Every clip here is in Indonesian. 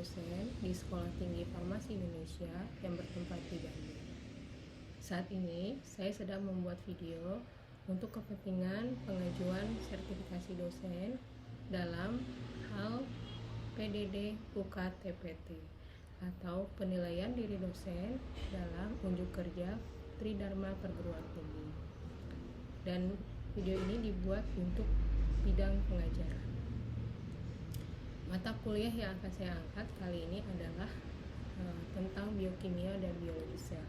dosen di Sekolah Tinggi Farmasi Indonesia yang bertempat di Bandung. Saat ini, saya sedang membuat video untuk kepentingan pengajuan sertifikasi dosen dalam hal PDD UKT TPT atau penilaian diri dosen dalam unjuk kerja Tridharma Perguruan Tinggi. Dan video ini dibuat untuk bidang pengajaran. Mata kuliah yang akan saya angkat kali ini adalah tentang biokimia dan biologi sel.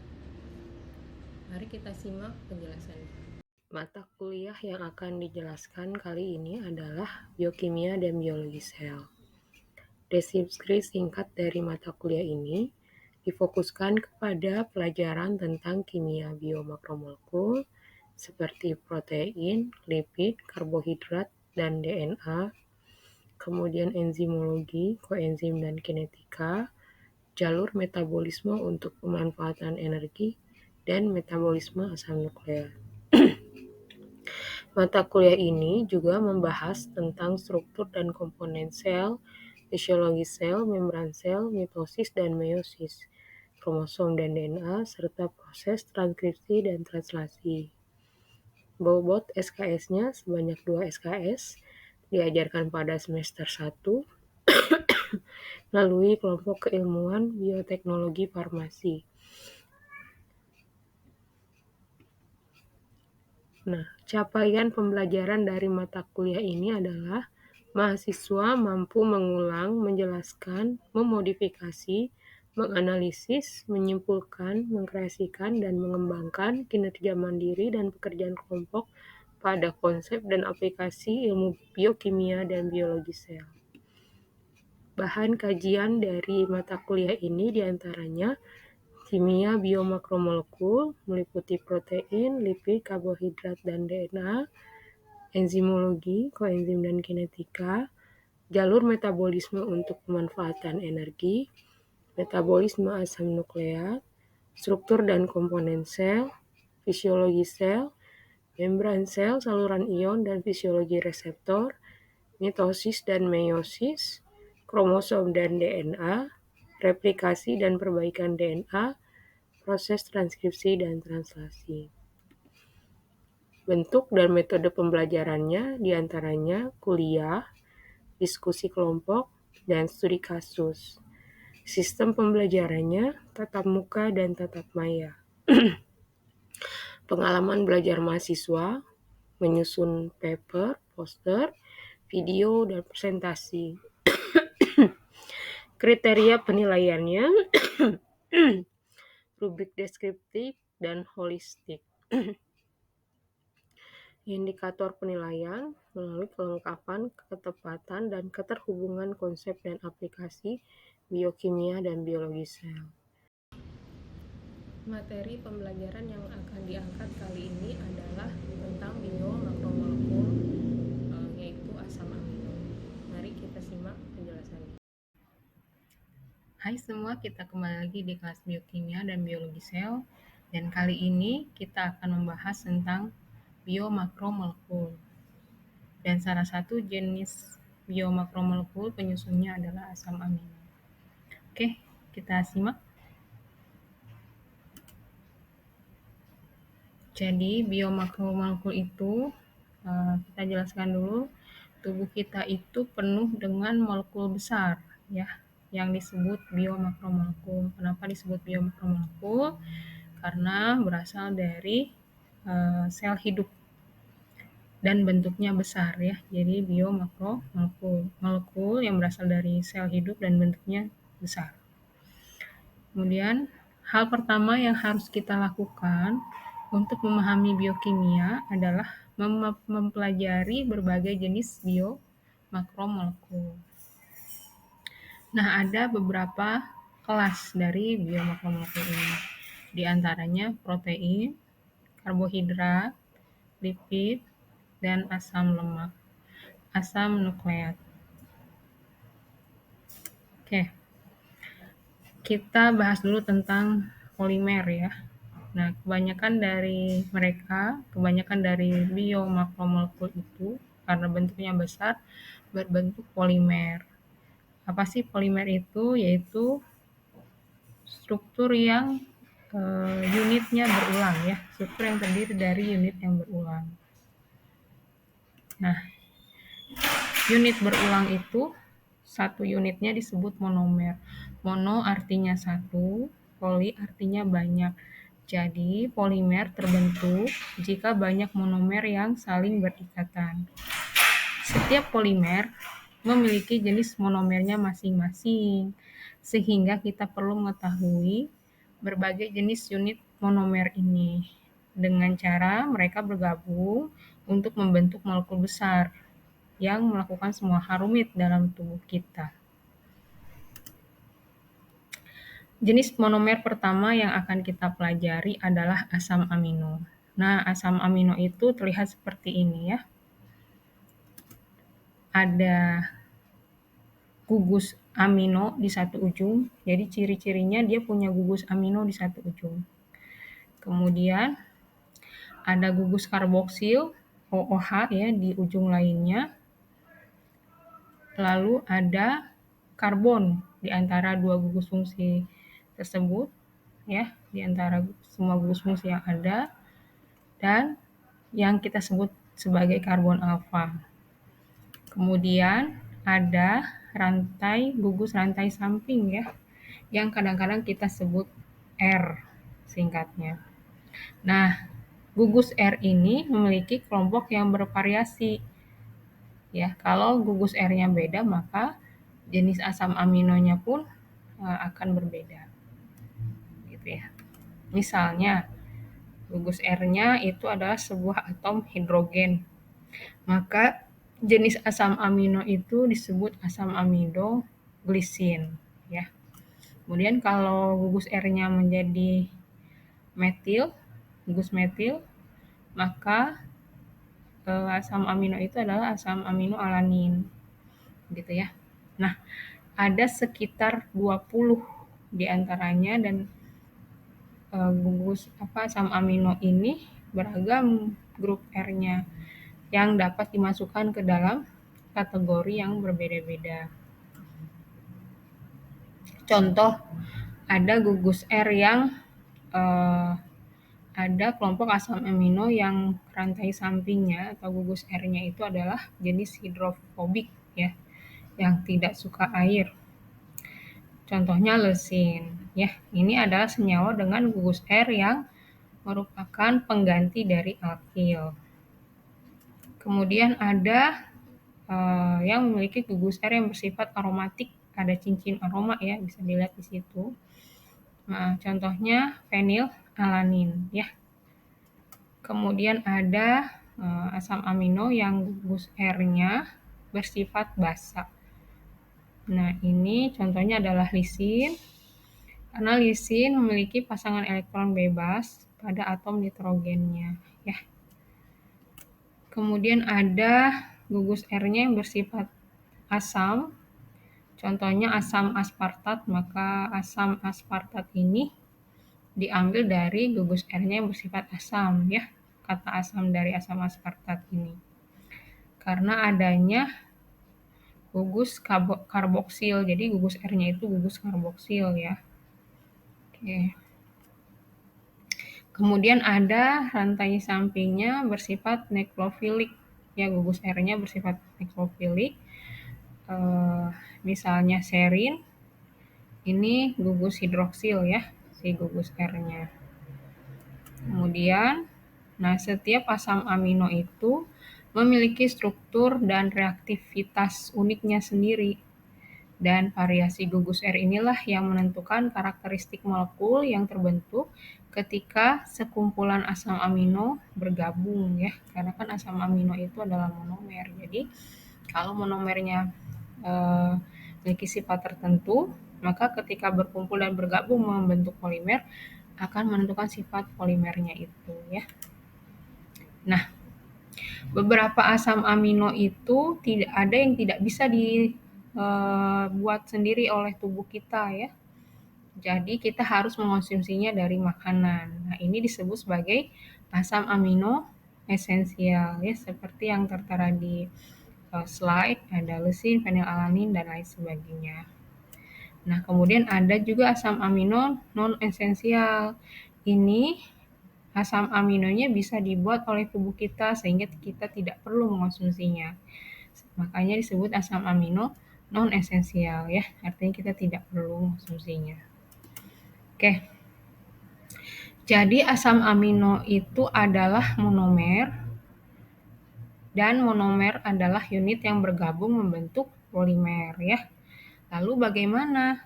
Mari kita simak penjelasannya. Mata kuliah yang akan dijelaskan kali ini adalah biokimia dan biologi sel. Deskripsi singkat dari mata kuliah ini difokuskan kepada pelajaran tentang kimia biomakromolekul seperti protein, lipid, karbohidrat, dan DNA, kemudian enzimologi, koenzim dan kinetika, jalur metabolisme untuk pemanfaatan energi, dan metabolisme asam nukleat. Mata kuliah ini juga membahas tentang struktur dan komponen sel, fisiologi sel, membran sel, mitosis dan meiosis, kromosom dan DNA, serta proses transkripsi dan translasi. Bobot SKS-nya sebanyak 2 SKS, diajarkan pada semester 1 melalui kelompok keilmuan bioteknologi farmasi. Nah, capaian pembelajaran dari mata kuliah ini adalah mahasiswa mampu mengulang, menjelaskan, memodifikasi, menganalisis, menyimpulkan, mengkreasikan, dan mengembangkan kinerja mandiri dan pekerjaan kelompok pada konsep dan aplikasi ilmu biokimia dan biologi sel. Bahan kajian dari mata kuliah ini diantaranya kimia biomakromolekul, meliputi protein, lipid, karbohidrat, dan DNA, enzimologi, koenzim dan kinetika, jalur metabolisme untuk pemanfaatan energi, metabolisme asam nukleat, struktur dan komponen sel, fisiologi sel, membran sel, saluran ion dan fisiologi reseptor, mitosis dan meiosis, kromosom dan DNA, replikasi dan perbaikan DNA, proses transkripsi dan translasi. Bentuk dan metode pembelajarannya diantaranya kuliah, diskusi kelompok, dan studi kasus. Sistem pembelajarannya tatap muka dan tatap maya. Pengalaman belajar mahasiswa, menyusun paper, poster, video, dan presentasi. Kriteria penilaiannya, rubrik deskriptif dan holistik. Indikator penilaian melalui kelengkapan, ketepatan, dan keterhubungan konsep dan aplikasi biokimia dan biologi sel. Materi pembelajaran yang akan diangkat kali ini adalah tentang biomakromolekul, yaitu asam amino. Mari kita simak penjelasannya. Hai semua, kita kembali lagi di kelas biokimia dan biologi sel, dan kali ini kita akan membahas tentang biomakromolekul. Dan salah satu jenis biomakromolekul penyusunnya adalah asam amino. Oke, kita simak. Jadi biomakromolekul itu kita jelaskan dulu, tubuh kita itu penuh dengan molekul besar ya, yang disebut biomakromolekul. Kenapa disebut biomakromolekul? Karena berasal dari sel hidup dan bentuknya besar ya. Jadi biomakromolekul, molekul yang berasal dari sel hidup dan bentuknya besar. Kemudian hal pertama yang harus kita lakukan untuk memahami biokimia adalah mempelajari berbagai jenis biomakromolekul. Nah, ada beberapa kelas dari biomakromolekul ini. Di antaranya protein, karbohidrat, lipid, dan asam nukleat. Oke, kita bahas dulu tentang polimer ya. Nah, kebanyakan dari biomakromolekul itu karena bentuknya besar berbentuk polimer. Apa sih polimer itu? Yaitu struktur yang unitnya berulang ya, struktur yang terdiri dari unit yang berulang. Nah, unit berulang itu satu unitnya disebut monomer. Mono artinya satu, poli artinya banyak. Jadi, polimer terbentuk jika banyak monomer yang saling berikatan. Setiap polimer memiliki jenis monomernya masing-masing, sehingga kita perlu mengetahui berbagai jenis unit monomer ini. Dengan cara mereka bergabung untuk membentuk molekul besar yang melakukan semua hal rumit dalam tubuh kita. Jenis monomer pertama yang akan kita pelajari adalah asam amino. Nah, asam amino itu terlihat seperti ini ya. Ada gugus amino di satu ujung, jadi ciri-cirinya dia punya gugus amino di satu ujung. Kemudian ada gugus karboksil, OOH ya, di ujung lainnya. Lalu ada karbon di antara dua gugus fungsi tersebut, ya, di antara semua gugus fungsi yang ada, dan yang kita sebut sebagai karbon alfa. Kemudian ada gugus rantai samping ya, yang kadang-kadang kita sebut R singkatnya. Nah, gugus R ini memiliki kelompok yang bervariasi. Ya, kalau gugus R-nya beda, maka jenis asam aminonya pun akan berbeda. Gitu ya. Misalnya, gugus R-nya itu adalah sebuah atom hidrogen. Maka jenis asam amino itu disebut asam amino glisin ya. Kemudian kalau gugus R-nya menjadi metil, gugus metil, maka asam amino itu adalah asam amino alanin. Gitu ya. Nah, ada sekitar 20 di antaranya dan gugus asam amino ini beragam grup R-nya yang dapat dimasukkan ke dalam kategori yang berbeda-beda. Contoh, ada gugus R yang ada kelompok asam amino yang rantai sampingnya atau gugus R-nya itu adalah jenis hidrofobik ya, yang tidak suka air. Contohnya leusin ya. Ini adalah senyawa dengan gugus R yang merupakan pengganti dari alkil. Kemudian ada yang memiliki gugus R yang bersifat aromatik, ada cincin aroma ya, bisa dilihat di situ. Nah, contohnya fenilalanin ya. Kemudian ada asam amino yang gugus R-nya bersifat basa. Nah, ini contohnya adalah lisin. Karena lisin memiliki pasangan elektron bebas pada atom nitrogennya ya. Kemudian ada gugus R-nya yang bersifat asam. Contohnya asam aspartat, maka asam aspartat ini diambil dari gugus R-nya yang bersifat asam ya. Kata asam dari asam aspartat ini. Karena adanya gugus karboksil, jadi gugus R-nya itu gugus karboksil ya. Oke. Kemudian ada rantai sampingnya bersifat nekrofilik, ya gugus R-nya bersifat nekrofilik. Misalnya serin, ini gugus hidroksil ya, si gugus R-nya. Kemudian, nah setiap asam amino itu memiliki struktur dan reaktivitas uniknya sendiri. Dan variasi gugus R inilah yang menentukan karakteristik molekul yang terbentuk ketika sekumpulan asam amino bergabung ya. Karena kan asam amino itu adalah monomer. Jadi kalau monomernya memiliki sifat tertentu, maka ketika berkumpul dan bergabung membentuk polimer akan menentukan sifat polimernya itu ya. Nah, beberapa asam amino itu tidak ada yang tidak bisa buat sendiri oleh tubuh kita ya. Jadi kita harus mengonsumsinya dari makanan. Nah, ini disebut sebagai asam amino esensial ya, seperti yang tertera di slide, ada leusin, fenilalanin, dan lain sebagainya. Nah, kemudian ada juga asam amino non-esensial. Ini asam aminonya bisa dibuat oleh tubuh kita sehingga kita tidak perlu mengonsumsinya. Makanya disebut asam amino non-esensial ya, artinya kita tidak perlu mengonsumsinya. Oke. Jadi asam amino itu adalah monomer, dan monomer adalah unit yang bergabung membentuk polimer ya. Lalu bagaimana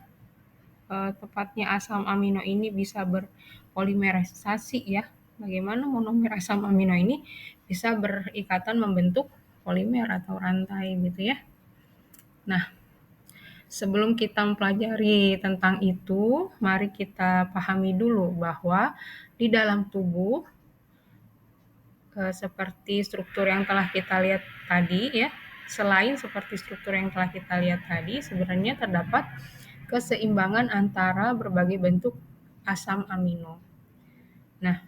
tepatnya asam amino ini bisa berpolimerisasi ya? Bagaimana monomer asam amino ini bisa berikatan membentuk polimer atau rantai gitu ya? Nah, sebelum kita mempelajari tentang itu, mari kita pahami dulu bahwa di dalam tubuh seperti struktur yang telah kita lihat tadi ya, selain seperti struktur yang telah kita lihat tadi, sebenarnya terdapat keseimbangan antara berbagai bentuk asam amino. Nah,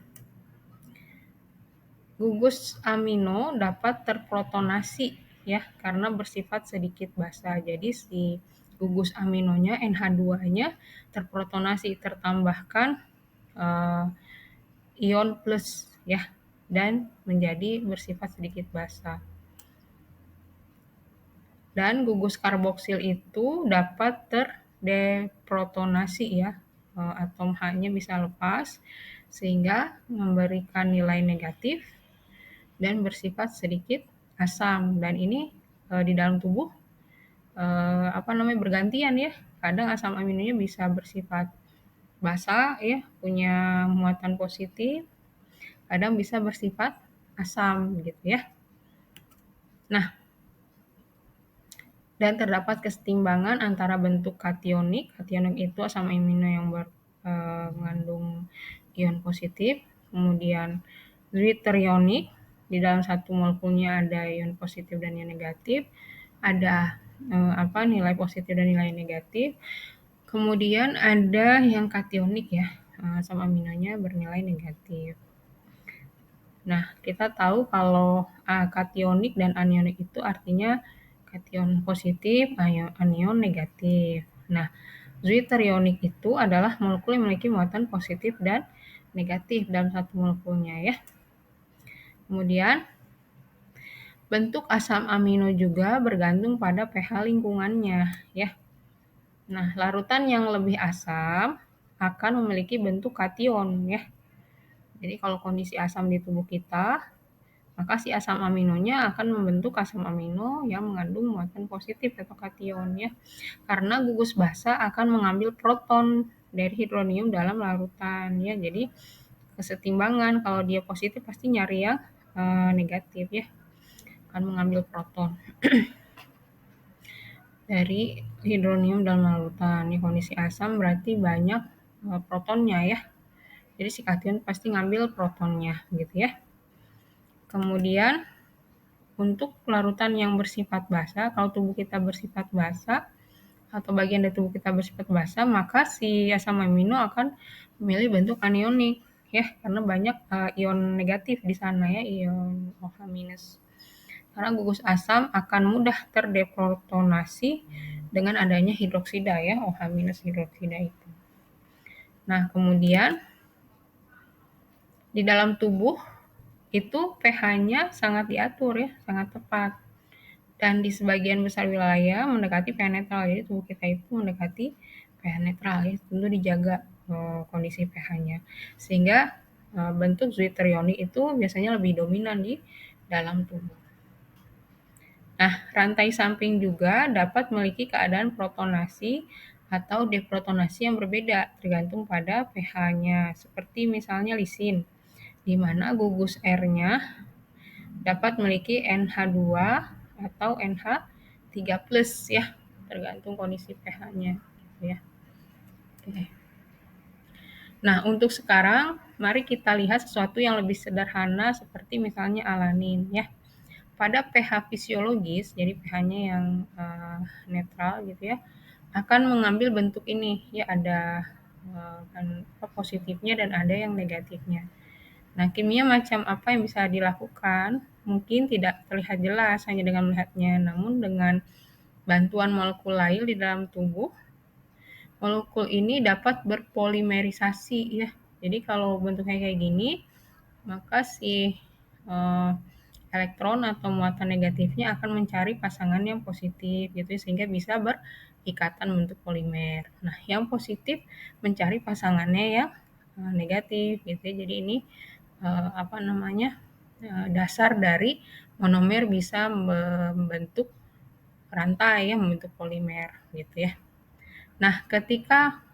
gugus amino dapat terprotonasi ya karena bersifat sedikit basa. Jadi si gugus aminonya NH2-nya terprotonasi, tertambahkan ion plus ya, dan menjadi bersifat sedikit basa. Dan gugus karboksil itu dapat terdeprotonasi ya, atom H-nya bisa lepas sehingga memberikan nilai negatif dan bersifat sedikit asam. Dan ini di dalam tubuh bergantian ya. Kadang asam aminonya bisa bersifat basa ya, punya muatan positif, kadang bisa bersifat asam gitu ya. Nah, dan terdapat kesetimbangan antara bentuk kationik. Kationik itu asam amino yang mengandung ion positif, kemudian deuterionik, di dalam satu molekulnya ada ion positif dan ion negatif, ada nilai positif dan nilai negatif. Kemudian ada yang kationik ya, asam aminonya bernilai negatif. Nah, kita tahu kalau kationik dan anionik itu artinya kation positif, anion negatif. Nah, deuterionik itu adalah molekul yang memiliki muatan positif dan negatif dalam satu molekulnya ya. Kemudian bentuk asam amino juga bergantung pada pH lingkungannya ya. Nah, larutan yang lebih asam akan memiliki bentuk kation ya. Jadi kalau kondisi asam di tubuh kita, maka si asam aminonya akan membentuk asam amino yang mengandung muatan positif atau kation ya. Karena gugus basa akan mengambil proton dari hidronium dalam larutan ya. Jadi kesetimbangan, kalau dia positif pasti nyari yang negatif ya. Akan mengambil proton dari hidronium dalam larutan. Ini kondisi asam berarti banyak protonnya ya. Jadi si kation pasti ngambil protonnya gitu ya. Kemudian untuk larutan yang bersifat basa, kalau tubuh kita bersifat basa atau bagian dari tubuh kita bersifat basa, maka si asam amino akan memilih bentuk anionik ya, karena banyak ion negatif di sana ya, ion OH-. Karena gugus asam akan mudah terdeprotonasi dengan adanya hidroksida ya, OH- hidroksida itu. Nah, kemudian di dalam tubuh itu pH-nya sangat diatur ya, sangat tepat. Dan di sebagian besar wilayah mendekati pH netral. Jadi tubuh kita itu mendekati pH netral ya, tentu dijaga kondisi pH-nya. Sehingga bentuk deuterionik itu biasanya lebih dominan di dalam tubuh. Nah, rantai samping juga dapat memiliki keadaan protonasi atau deprotonasi yang berbeda tergantung pada pH-nya. Seperti misalnya lisin, di mana gugus R-nya dapat memiliki NH2 atau NH3+ ya, tergantung kondisi pH-nya gitu ya. Oke. Nah, untuk sekarang mari kita lihat sesuatu yang lebih sederhana seperti misalnya alanin ya. Pada pH fisiologis, jadi pH-nya yang netral gitu ya, akan mengambil bentuk ini ya, ada positifnya dan ada yang negatifnya. Nah, kimia macam apa yang bisa dilakukan mungkin tidak terlihat jelas hanya dengan melihatnya, namun dengan bantuan molekul lain di dalam tubuh, molekul ini dapat berpolimerisasi ya. Jadi kalau bentuknya kayak gini, maka si elektron atau muatan negatifnya akan mencari pasangan yang positif gitu sehingga bisa berikatan bentuk polimer. Nah, yang positif mencari pasangannya yang negatif gitu. Jadi ini dasar dari monomer bisa membentuk rantai ya, membentuk polimer gitu ya. Nah, ketika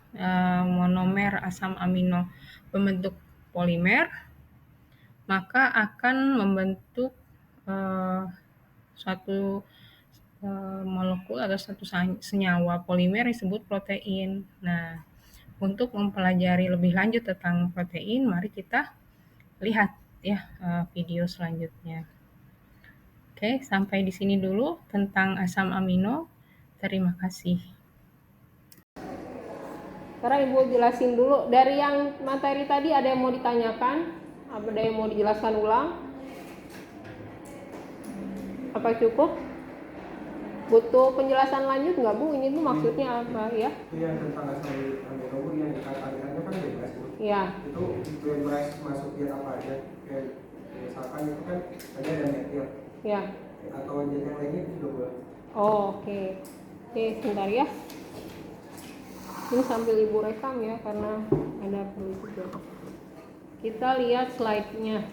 monomer asam amino membentuk polimer, maka akan membentuk suatu molekul atau satu senyawa polimer disebut protein. Nah, untuk mempelajari lebih lanjut tentang protein, mari kita lihat ya video selanjutnya. Oke, sampai di sini dulu tentang asam amino. Terima kasih. Sekarang Ibu jelasin dulu dari yang materi tadi, ada yang mau ditanyakan? Ada yang mau dijelaskan ulang? Apa cukup? Butuh penjelasan lanjut nggak Bu? Ini tuh maksudnya apa ya? Iya, tentang asam amino yang dikatakannya kan bebas Bu. Iya. Itu bebas masuk zat apa aja? Kayak misalkan itu kan ada metil. Iya. Atau zat yang lainnya juga boleh. Oh, oke. Oke, sebentar ya. Ini sambil Ibu rekam ya karena ada perlu juga. Kita lihat slide-nya.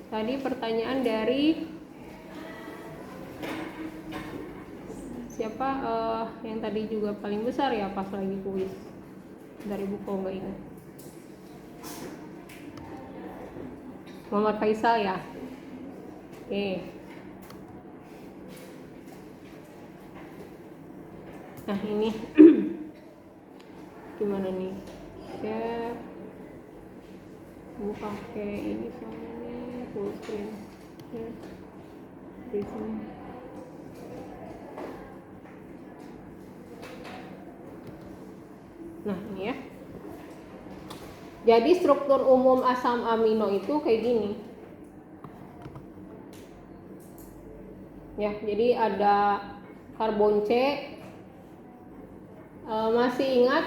Tadi pertanyaan dari siapa yang tadi juga paling besar ya pas lagi kuis dari buku nggak ingat. Muhammad Faisal ya. Oke. Nah ini gimana nih? Share. Bu pakai ini soalnya full screen. Ya. Di sini. Nah ini ya. Jadi struktur umum asam amino itu kayak gini. Ya, jadi ada karbon C. Masih ingat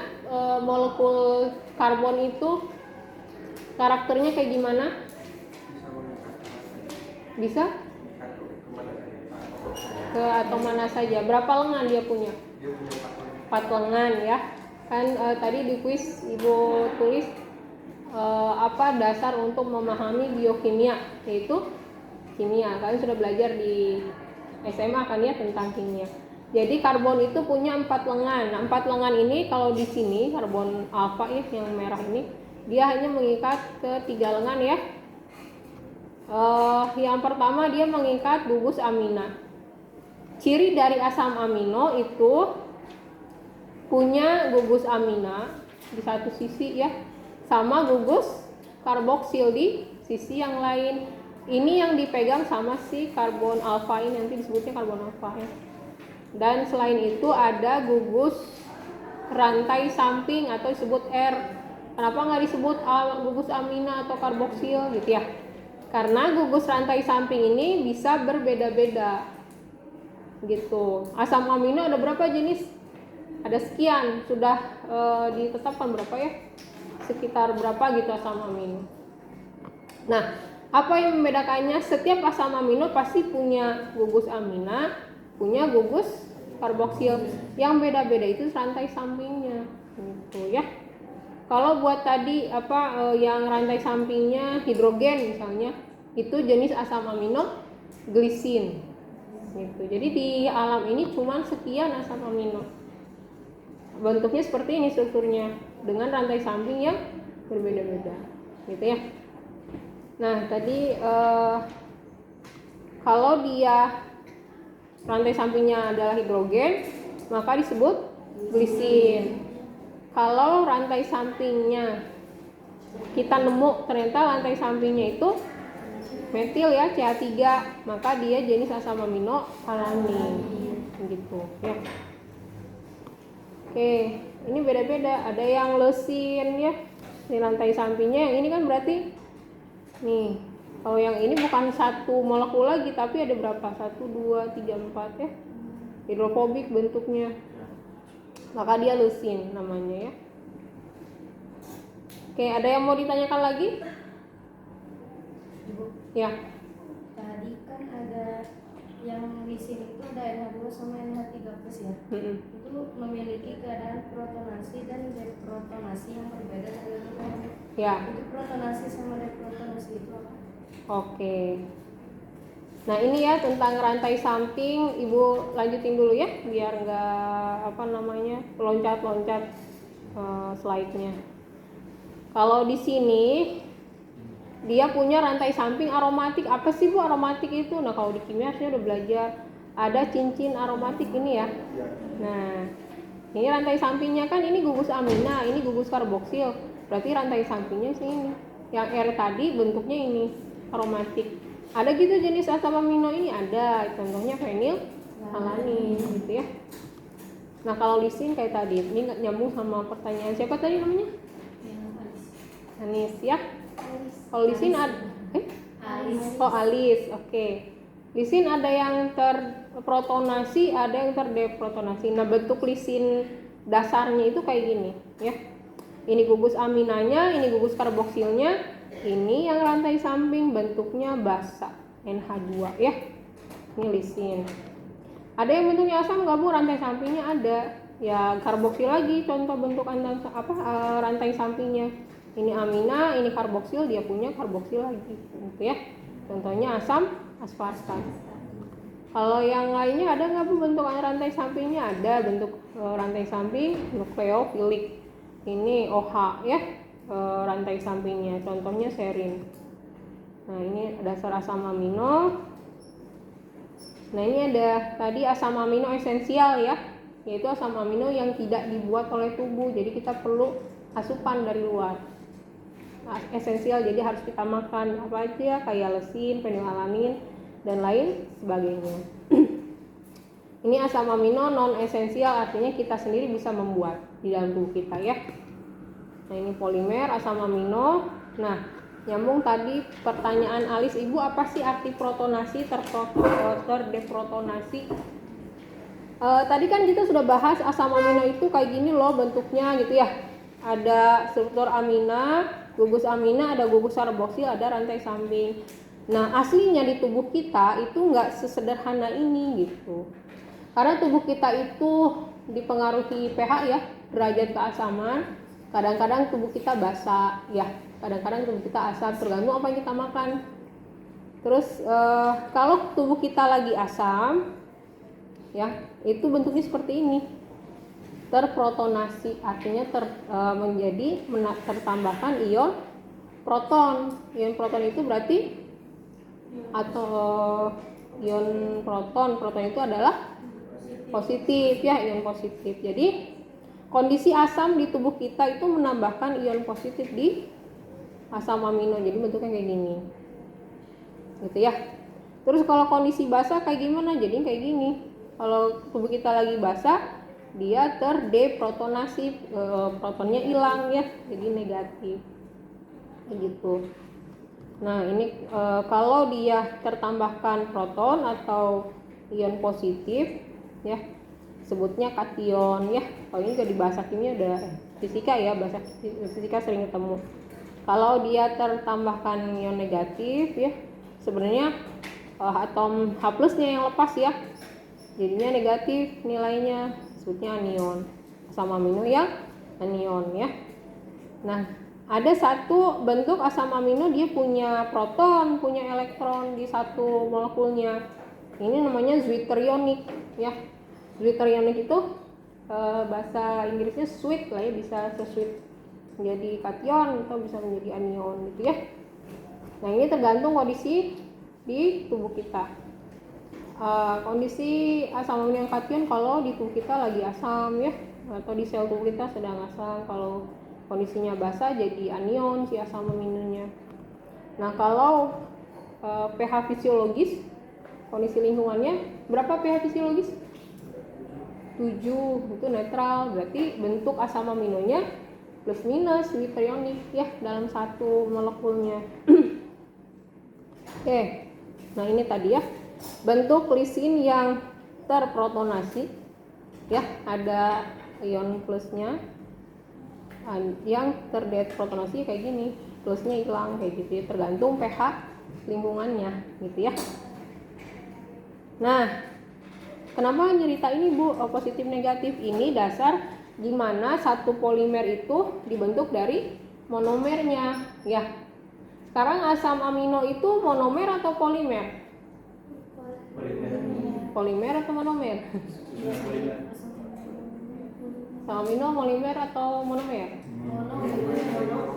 molekul karbon itu karakternya kayak gimana? Bisa? Ke atom mana saja. Berapa lengan dia punya? 4 lengan ya. Kan tadi di kuis Ibu tulis apa dasar untuk memahami biokimia, yaitu kimia. Kalian sudah belajar di SMA kan ya tentang kimia. Jadi karbon itu punya 4 lengan. Nah, 4 lengan ini kalau di sini karbon alfa ya yang merah ini, dia hanya mengikat ke 3 lengan ya. Yang pertama dia mengikat gugus amina. Ciri dari asam amino itu punya gugus amina di satu sisi ya, sama gugus karboksil di sisi yang lain. Ini yang dipegang sama si karbon alfa ini, nanti disebutnya karbon alfa ya. Dan selain itu ada gugus rantai samping atau disebut R. Kenapa nggak disebut gugus amina atau karboksil gitu ya? Karena gugus rantai samping ini bisa berbeda-beda gitu. Asam amino ada berapa jenis? Ada sekian, sudah ditetapkan berapa ya? Sekitar berapa gitu asam amino. Nah, apa yang membedakannya? Setiap asam amino pasti punya gugus amina, punya gugus karboksil. Yang beda-beda itu rantai sampingnya gitu ya. Kalau buat tadi yang rantai sampingnya hidrogen misalnya, itu jenis asam amino glisin gitu. Jadi di alam ini cuma sekian asam amino. Bentuknya seperti ini strukturnya dengan rantai samping yang berbeda-beda gitu ya. Nah, tadi kalau dia rantai sampingnya adalah hidrogen, maka disebut glisin. Kalau rantai sampingnya kita nemu ternyata rantai sampingnya itu metil ya, CH3, maka dia jenis asam amino alanin gitu ya. Oke, ini beda-beda. Ada yang lesin ya di rantai sampingnya. Yang ini kan berarti nih, kalau yang ini bukan satu molekul lagi, tapi ada berapa? 1, 2, 3, 4 ya. Hidrofobik bentuknya. Maka dia lesin namanya ya. Oke, ada yang mau ditanyakan lagi? Ibu, Ya. tadi kan ada yang di sini itu ada NH2 sama NH3+ ya. Itu memiliki keadaan protonasi dan deprotonasi yang berbeda dari Ya. Itu protonasi sama deprotonasi itu apa? Oke. Nah ini ya tentang rantai samping, Ibu lanjutin dulu ya, biar nggak loncat-loncat slide-nya. Kalau di sini dia punya rantai samping aromatik. Apa sih Bu aromatik itu? Nah kalau di kimia harusnya udah belajar. Ada cincin aromatik ini ya. Nah ini rantai sampingnya kan ini gugus amina, ini gugus karboksil. Berarti rantai sampingnya sini. Yang R tadi bentuknya ini aromatik. Ada gitu jenis asam amino ini ada. Contohnya fenilalanin gitu ya. Nah kalau lisin kayak tadi, ini nggak nyambung sama pertanyaan siapa tadi namanya? Anis ya. Kalau lisin ada alis. Oke. Lisin ada yang terprotonasi, ada yang terdeprotonasi. Nah, bentuk lisin dasarnya itu kayak gini, ya. Ini gugus aminanya, ini gugus karboksilnya, ini yang rantai samping bentuknya basa, NH2 ya. Ini lisin. Ada yang bentuknya asam nggak Bu? Rantai sampingnya ada. Ya, karboksil lagi contoh bentuk rantai sampingnya. Ini amina, ini karboksil, dia punya karboksil lagi gitu ya. Contohnya asam aspartat. Kalau yang lainnya ada nggak Bu bentuk rantai sampingnya? Ada bentuk rantai samping nukleofilik. Ini OH ya, rantai sampingnya. Contohnya serin. Nah ini dasar asam amino. Nah ini ada tadi asam amino esensial ya, yaitu asam amino yang tidak dibuat oleh tubuh. Jadi kita perlu asupan dari luar. Esensial jadi harus kita makan apa aja kayak lesin, fenilalanin dan lain sebagainya. Ini asam amino non esensial artinya kita sendiri bisa membuat di dalam tubuh kita ya. Nah ini polimer asam amino. Nah nyambung tadi pertanyaan Alis Ibu, apa sih arti protonasi, terdeprotonasi? Tadi kan kita sudah bahas asam amino itu kayak gini loh bentuknya gitu ya. Ada struktur amina, gugus amina, ada gugus karboksil, ada rantai samping. Nah aslinya di tubuh kita itu nggak sesederhana ini gitu. Karena tubuh kita itu dipengaruhi pH ya, derajat keasaman. Kadang-kadang tubuh kita basa ya, kadang-kadang tubuh kita asam, tergantung apa yang kita makan. Terus kalau tubuh kita lagi asam ya, itu bentuknya seperti ini. Terprotonasi artinya menjadi tertambahkan ion proton. Ion proton itu berarti atau ion proton itu adalah positif ya, ion positif. Jadi kondisi asam di tubuh kita itu menambahkan ion positif di asam amino. Jadi bentuknya kayak gini. Gitu ya. Terus kalau kondisi basa kayak gimana? Jadi kayak gini. Kalau tubuh kita lagi basa, dia terdeprotonasi, protonnya hilang ya, jadi negatif gitu. Nah ini kalau dia tertambahkan proton atau ion positif ya, sebutnya kation ya. Kalau ini juga di bahasa kimia udah fisika ya, bahasa fisika sering ketemu. Kalau dia tertambahkan ion negatif ya, sebenarnya atom H+ nya yang lepas ya, jadinya negatif nilainya, sebutnya anion. Asam amino yang anion ya. Nah ada satu bentuk asam amino dia punya proton, punya elektron di satu molekulnya. Ini namanya zwitterionik ya. Zwitterionik itu bahasa Inggrisnya sweet lah ya, bisa sesweet menjadi kation atau bisa menjadi anion gitu ya. Nah ini tergantung kondisi di tubuh kita. Kondisi asam amino yang kation kalau di tubuh kita lagi asam ya, atau di sel tubuh kita sedang asam. Kalau kondisinya basa jadi anion si asam aminonya. Nah kalau pH fisiologis, kondisi lingkungannya berapa pH fisiologis? 7 itu netral, berarti bentuk asam aminonya plus minus Zwitterionik ya dalam satu molekulnya. Oke, nah ini tadi ya bentuk lisin yang terprotonasi ya, ada ion plusnya, yang terdeprotonasi kayak gini, plusnya hilang kayak gitu ya, tergantung pH lingkungannya gitu ya. Nah, kenapa cerita ini Bu? Positif negatif ini dasar gimana satu polimer itu dibentuk dari monomernya ya. Sekarang asam amino itu monomer atau polimer? Polimer atau monomer? Asam amino polimer atau monomer?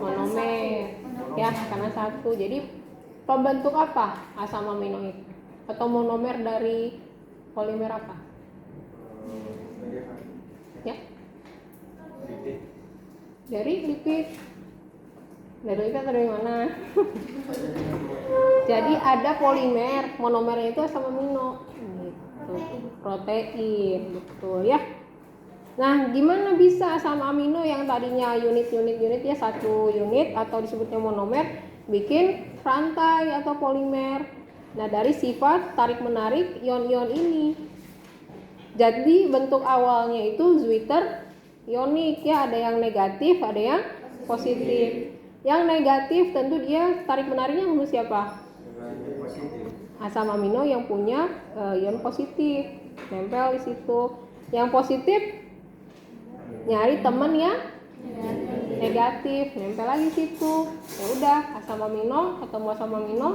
Monomer ya, karena satu. Jadi pembentuk apa asam amino itu? Atau monomer dari polimer apa? Ya? Dari lipid. Dari lipid atau dari mana? Jadi ada polimer, monomernya itu asam amino gitu. Protein, betul ya. Nah, gimana bisa asam amino yang tadinya unit ya, satu unit atau disebutnya monomer bikin rantai atau polimer? Nah, dari sifat tarik-menarik ion-ion ini. Jadi bentuk awalnya itu Zwitterionik ya, ada yang negatif, ada yang positif. Yang negatif tentu dia tarik-menariknya menurut siapa? Asam amino yang punya ion positif, nempel di situ. Yang positif nyari teman yang negatif, nempel lagi di situ. Ya udah, asam amino ketemu asam amino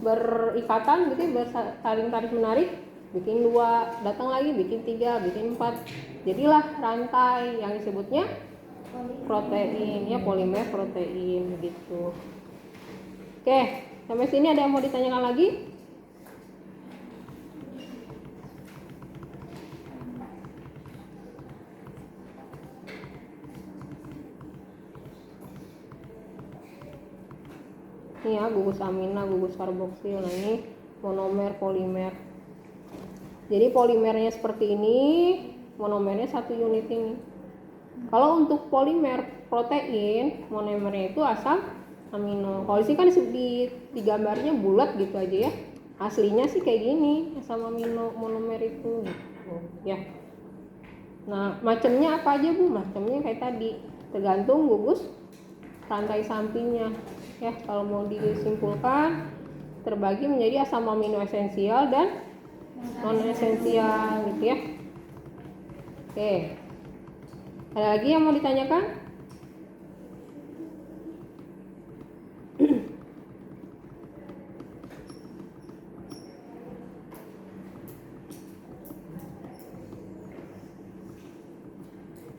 berikatan gitu, saling tarik menarik, bikin 2, datang lagi bikin 3, bikin 4. Jadilah rantai yang disebutnya protein ya, polimer protein gitu. Oke, sampai sini ada yang mau ditanyakan lagi? Ini ya, gugus amina, gugus karboksil. Nah, ini monomer, polimer. Jadi polimernya seperti ini, monomernya satu unit ini. Kalau untuk polimer protein, monomernya itu asam amino. Kalau di sini kan di gambarnya bulat gitu aja ya. Aslinya sih kayak gini, asam amino monomer itu gitu ya. Nah, macamnya apa aja Bu? Macamnya kayak tadi, tergantung gugus rantai sampingnya. Ya, kalau mau disimpulkan terbagi menjadi asam amino esensial dan non esensial gitu ya. Oke. Ada lagi yang mau ditanyakan?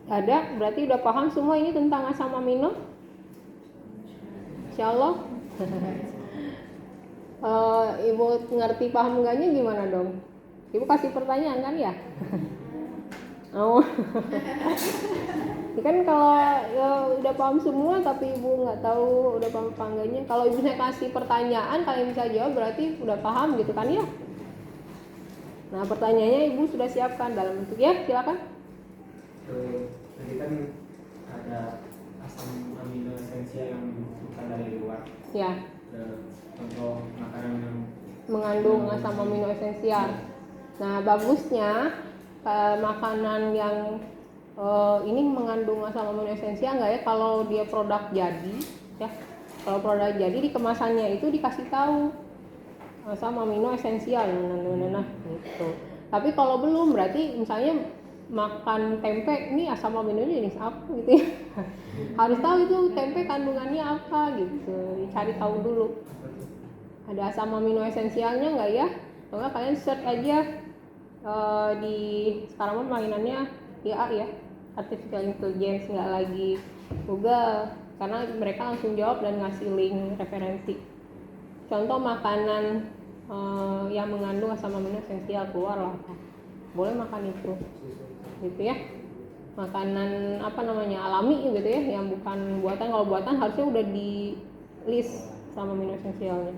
Ada, berarti udah paham semua ini tentang asam amino? Insyaallah. Ibu ngerti paham enggaknya gimana dong? Ibu kasih pertanyaan kan ya? Oh. Kan kalau ya, udah paham semua tapi ibu nggak tahu udah paham apa enggaknya. Kalau ibu saya kasih pertanyaan kalian bisa jawab berarti udah paham gitu kan ya? Nah, pertanyaannya ibu sudah siapkan dalam bentuk ya, silakan. Tadi kan ada asam amino esensial yang bukan dari luar. Ya. Contoh makanan yang mengandung asam amino esensial. Nah, bagusnya makanan yang ini mengandung asam amino esensial nggak ya? Kalau dia produk jadi, ya. Kalau produk jadi di kemasannya itu dikasih tahu asam amino esensial, nah gitu. Tapi kalau belum berarti misalnya makan tempe, ini asam aminonya jenis apa gitu ya. Harus tahu itu tempe kandungannya apa gitu, dicari tahu dulu. Ada asam amino esensialnya nggak ya? Atau nggak kalian search aja di sekarang mainannya IA ya, artificial intelligence, nggak lagi Google, karena mereka langsung jawab dan ngasih link referensi. Contoh makanan yang mengandung asam amino esensial, keluar lah, boleh makan itu gitu ya. Makanan apa namanya alami gitu ya, yang bukan buatan. Kalau buatan harusnya udah di list sama amino esensialnya.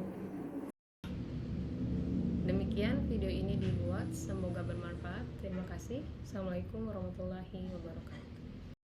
Demikian video ini dibuat, semoga bermanfaat. Terima kasih. Assalamualaikum warahmatullahi wabarakatuh.